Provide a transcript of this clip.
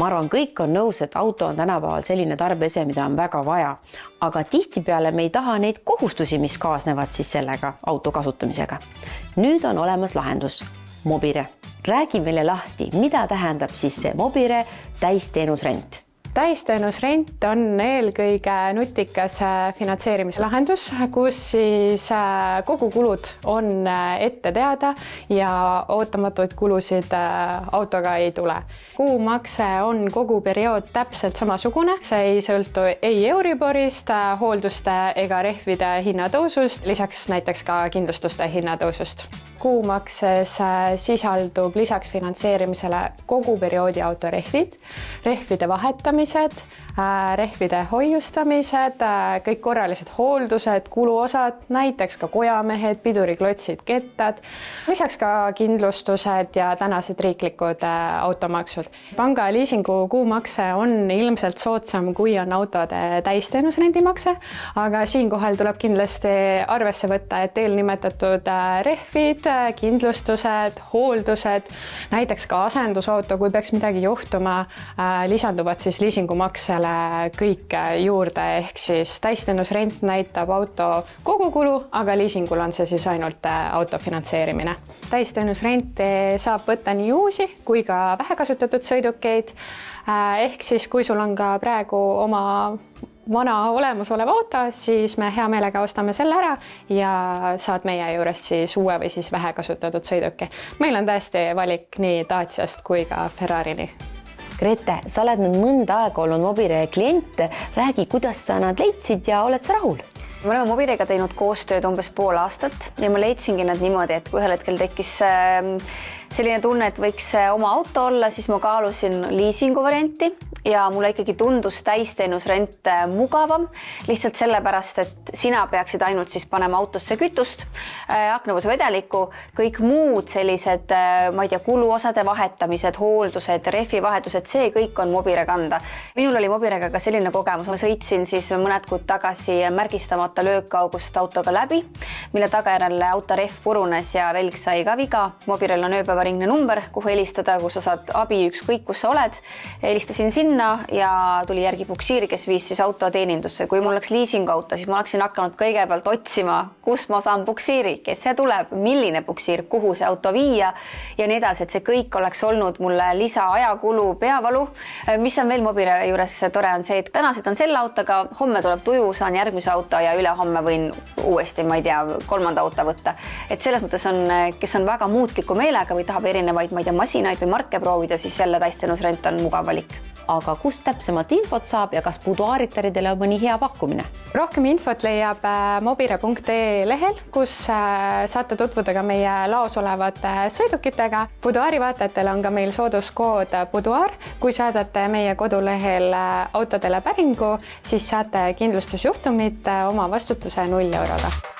Ma arvan, kõik on nõus, et auto on tänapäeval selline tarbeese, mida on väga vaja. Aga tihtipeale me ei taha neid kohustusi, mis kaasnevad siis sellega auto kasutamisega. Nüüd on olemas lahendus, Mobire. Räägi meile lahti, mida tähendab siis see Mobire täisteenusrent? Täisteenusrent on eelkõige nutikas finantseerimislahendus, kus siis kogukulud on ette teada ja ootamatuid kulusid autoga ei tule. Kuumakse on kogu periood täpselt samasugune, see ei sõltu ei Euriborist, hoolduste ega rehvide hinnatõusust, lisaks näiteks ka kindlustuste hinnatõusust. Kuumakses sisaldub lisaks finantseerimisele kogu perioodi autorehvid, rehvide vahetamised, rehvide hoiustamised, kõik korralised hooldused, kuluosad, näiteks ka kojamehed, piduriklotsid, kettad, lisaks ka kindlustused ja tänased riiklikud automaksud. Panga liisingu kuumakse on ilmselt soodsam, kui on autode täisteenusrendimakse, aga siinkohal tuleb kindlasti arvesse võtta, et eelnimetatud rehvid, kindlustused, hooldused, näiteks ka asendusauto, kui peaks midagi juhtuma, lisanduvad siis liisingumaksele kõik juurde, ehk siis täisteenusrent näitab auto kogukulu, aga liisingul on see siis ainult auto finantseerimine. Täisteenusrenti saab võtta nii uusi kui ka vähekasutatud sõidukeid, ehk siis kui sul on ka praegu oma vana olemasolev auto, siis me hea meelega ostame selle ära ja saad meie juurest siis uue või siis vähekasutatud sõiduki. Meil on tõesti valik nii Daciast kui ka Ferrarini. Grete, sa oled nüüd mõnda aega olnud Mobire klient. Räägi, kuidas sa nad leidsid ja oled sa rahul? Me oleme Mobirega teinud koostööd umbes pool aastat ja ma leidsingi nad niimoodi, et kui ühel hetkel tekkis selline tunne, et võiks oma auto olla, siis ma kaalusin liisingu varianti ja mulle ikkagi tundus täisteenusrent mugavam, lihtsalt sellepärast, et sina peaksid ainult siis panema autosse kütust, aknavõsuvedelikku, kõik muud sellised, ma ei tea, kuluosade vahetamised, hooldused, rehvi vahetused, see kõik on Mobire kanda. Minul oli Mobirega ka selline kogemus, ma sõitsin siis mõned kuud tagasi märgistamata löökaugust autoga läbi, mille tagajärjel autorehv purunes ja velg sai ka viga. Mobirel on ööpäevaringne number, kuhu helistada, kus sa saad abi ükskõik, kus sa oled. Helistasin sinna ja tuli järgi puksiir, kes viis siis auto teenindusse. Kui mul oleks liisingauto, siis ma oleksin hakanud kõigepealt otsima, kus ma saan puksiiri, kes see tuleb, milline puksiir, kuhu see auto viia ja nii edasi, et see kõik oleks olnud mulle lisa ajakulu, peavalu. Mis on veel Mobire juures tore on see, et tänased on selle autoga, homme tuleb tuju, saan järgmise auto ja ülehomme võin uuesti, ma ei tea, kolmanda auto võtta. Et selles mõttes on, kes on väga muutliku meelega või tahab erinevaid, ma ei tea, masinaid või marke proovida, siis jälle täisteenusrent on mugav valik. Aga kust täpsemalt infot saab ja kas buduaaritaridele on mõni hea pakkumine? Rohkem infot leiab mobire.ee lehel, kus saate tutvuda ka meie laos olevate sõidukitega. Buduaari vaatajatele on ka meil sooduskood Buduaar. Kui saadate meie kodulehel autodele päringu, siis saate kindlustusjuhtumit oma vastutuse 0 euroga.